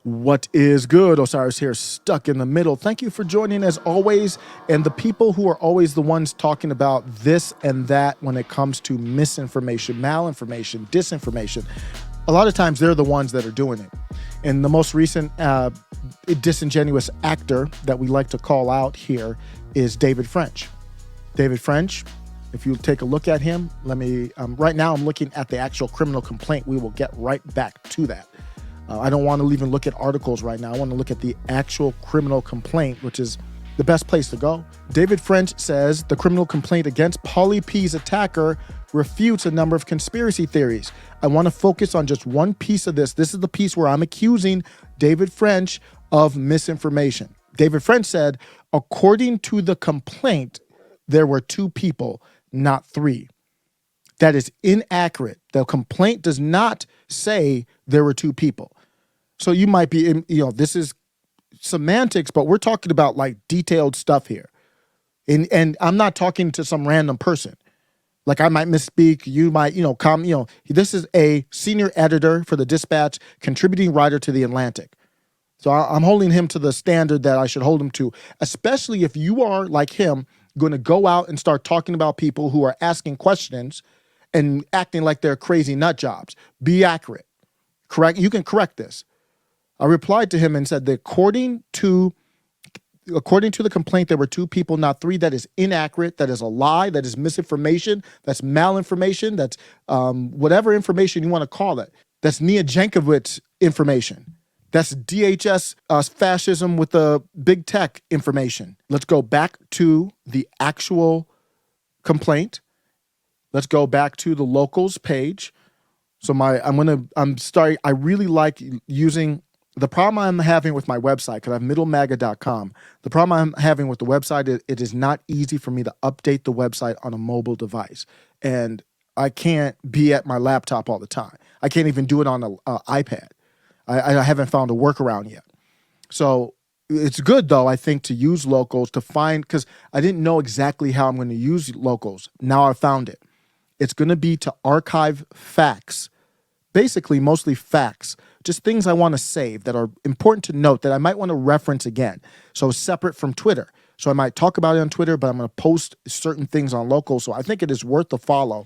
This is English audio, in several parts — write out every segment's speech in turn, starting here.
What is good? Osiris here, stuck in the middle. Thank you for joining as always. And the people who are always the ones talking about this and that when it comes to misinformation, malinformation, disinformation, a lot of times they're the ones that are doing it. And the most recent disingenuous actor that we like to call out here is David French. David French, if you take a look at him, right now I'm looking at the actual criminal complaint. We will get right back to that. I don't want to even look at articles right now. I want to look at the actual criminal complaint, which is the best place to go. David French says the criminal complaint against Pauly P's attacker refutes a number of conspiracy theories. I want to focus on just one piece of this. This is the piece where I'm accusing David French of misinformation. David French said, according to the complaint, there were two people, not three. That is inaccurate. The complaint does not say there were two people. So you might be, this is semantics, but we're talking about like detailed stuff here. And I'm not talking to some random person. Like I might misspeak, you might, this is a senior editor for the Dispatch, contributing writer to The Atlantic. So I'm holding him to the standard that I should hold him to, especially if you are like him, going to go out and start talking about people who are asking questions and acting like they're crazy nut jobs. Be accurate. Correct. You can correct this. I replied to him and said that according to the complaint, there were two people, not three. That is inaccurate. That is a lie. That is misinformation. That's malinformation. That's whatever information you want to call it. That's Nia Jankowicz information. That's DHS fascism with the big tech information. Let's go back to the actual complaint. Let's go back to the locals page. So I really like using the problem I'm having with my website, because I have middlemaga.com. The problem I'm having with the website is it is not easy for me to update the website on a mobile device. And I can't be at my laptop all the time. I can't even do it on an iPad. I haven't found a workaround yet. So it's good, though, I think, to use locals to find, because I didn't know exactly how I'm going to use locals. Now I found it. It's going to be to archive facts, basically mostly facts, just things I want to save that are important to note that I might want to reference again. So separate from Twitter. So I might talk about it on Twitter, but I'm going to post certain things on local. So I think it is worth the follow.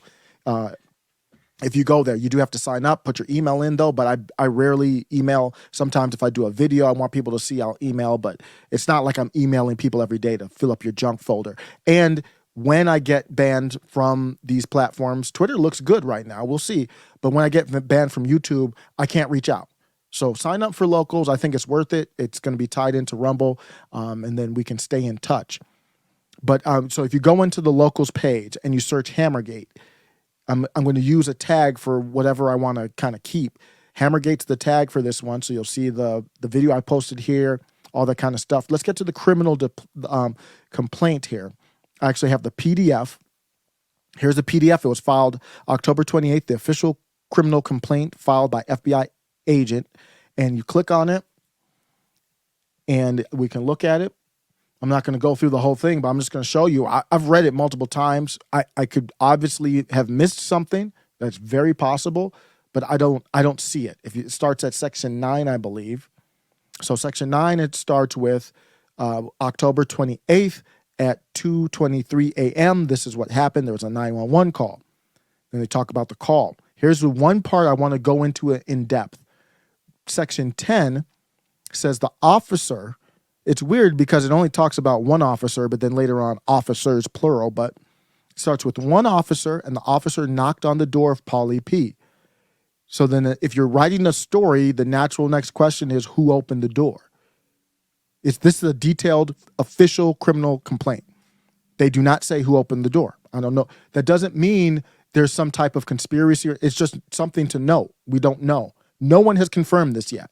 If you go there, you do have to sign up, put your email in though, but I rarely email. Sometimes if I do a video, I want people to see I'll email, but it's not like I'm emailing people every day to fill up your junk folder. And when I get banned from these platforms, Twitter looks good right now, we'll see. But when I get banned from YouTube, I can't reach out. So sign up for locals. I think it's worth it. It's going to be tied into Rumble, and then we can stay in touch. But so if you go into the locals page and you search Hammergate, I'm going to use a tag for whatever I want to kind of keep. Hammergate's the tag for this one, so you'll see the video I posted here, all that kind of stuff. Let's get to the criminal complaint here. I actually have the PDF. Here's the PDF. It was filed October 28th, the official criminal complaint filed by FBI agent. And you click on it, and we can look at it. I'm not going to go through the whole thing, but I'm just going to show you. I've read it multiple times. I could obviously have missed something. That's very possible, but I don't see it. If it starts at section 9, I believe. So section 9, it starts with October 28th at 2:23 a.m. This is what happened. There was a 911 call. Then they talk about the call. Here's the one part I want to go into it in depth. Section 10 says the officer. It's weird because it only talks about one officer, but then later on officers, plural, but it starts with one officer, and the officer knocked on the door of Pauly P. So then if you're writing a story, the natural next question is who opened the door? This is a detailed official criminal complaint. They do not say who opened the door. I don't know. That doesn't mean there's some type of conspiracy. It's just something to note. We don't know. No one has confirmed this yet.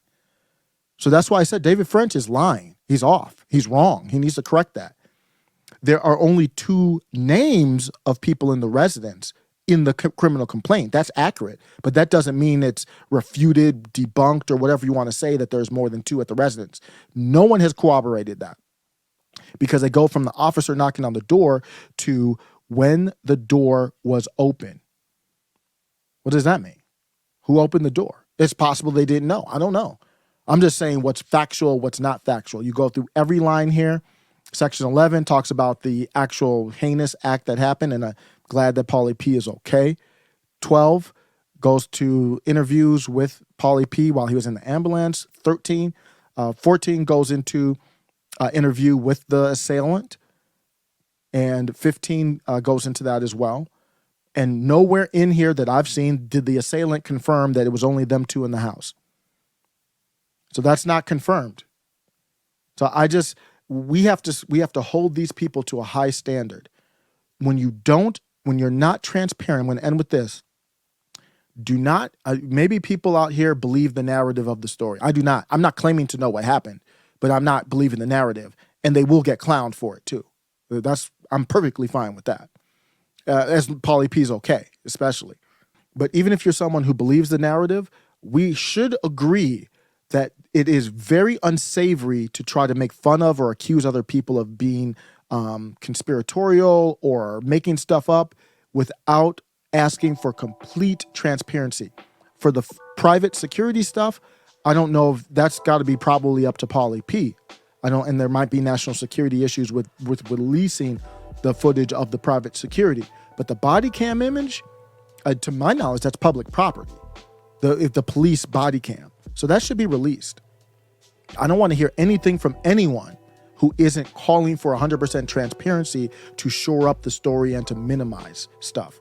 So that's why I said David French is lying. He's off. He's wrong. He needs to correct that. There are only 2 names of people in the residence in the criminal complaint. That's accurate, but that doesn't mean it's refuted, debunked, or whatever you want to say that there's more than 2 at the residence. No one has corroborated that because they go from the officer knocking on the door to when the door was open. What does that mean? Who opened the door? It's possible they didn't know. I don't know. I'm just saying what's factual, what's not factual. You go through every line here. Section 11 talks about the actual heinous act that happened, and I'm glad that Pauly P is okay. 12 goes to interviews with Pauly P while he was in the ambulance. 14 goes into interview with the assailant, and 15 goes into that as well. And nowhere in here that I've seen did the assailant confirm that it was only them two in the house. So that's not confirmed. So we have to hold these people to a high standard. When you're not transparent, I'm going to end with this. Do not, maybe people out here believe the narrative of the story. I do not. I'm not claiming to know what happened, but I'm not believing the narrative, and they will get clowned for it too. I'm perfectly fine with that. As Pauly P's okay, especially. But even if you're someone who believes the narrative, we should agree that it is very unsavory to try to make fun of or accuse other people of being conspiratorial or making stuff up without asking for complete transparency. For the private security stuff, I don't know if that's got to be probably up to Pauly P. And there might be national security issues with releasing the footage of the private security. But the body cam image, to my knowledge, that's public property. The police body cam. So that should be released. I don't want to hear anything from anyone who isn't calling for 100% transparency to shore up the story and to minimize stuff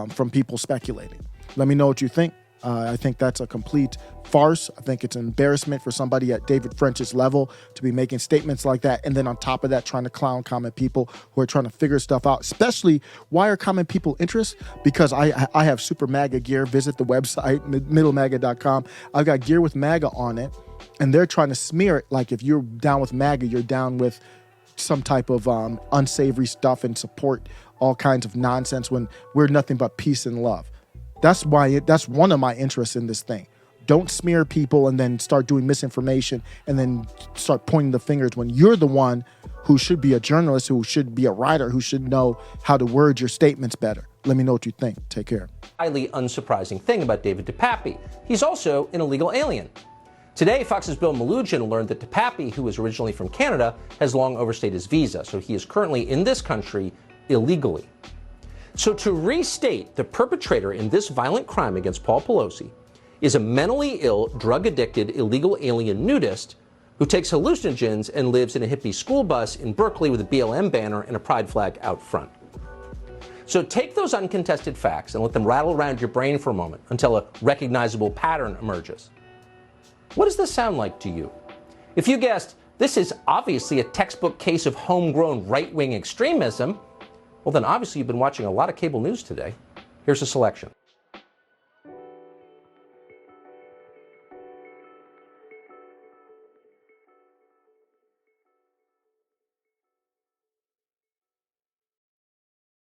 from people speculating. Let me know what you think. I think that's a complete farce. I think it's an embarrassment for somebody at David French's level to be making statements like that. And then on top of that, trying to clown common people who are trying to figure stuff out, especially why are common people interested? Because I have super MAGA gear. Visit the website, middlemaga.com. I've got gear with MAGA on it, and they're trying to smear it like if you're down with MAGA, you're down with some type of unsavory stuff and support all kinds of nonsense when we're nothing but peace and love. That's one of my interests in this thing. Don't smear people and then start doing misinformation and then start pointing the fingers when you're the one who should be a journalist, who should be a writer, who should know how to word your statements better. Let me know what you think. Take care. Highly unsurprising thing about David DePappy. He's also an illegal alien. Today, Fox's Bill Melugin learned that DePappy, who is originally from Canada, has long overstayed his visa, so he is currently in this country illegally. So to restate, the perpetrator in this violent crime against Paul Pelosi is a mentally ill, drug-addicted, illegal alien nudist who takes hallucinogens and lives in a hippie school bus in Berkeley with a BLM banner and a pride flag out front. So take those uncontested facts and let them rattle around your brain for a moment until a recognizable pattern emerges. What does this sound like to you? If you guessed, this is obviously a textbook case of homegrown right-wing extremism, well then obviously you've been watching a lot of cable news today. Here's a selection.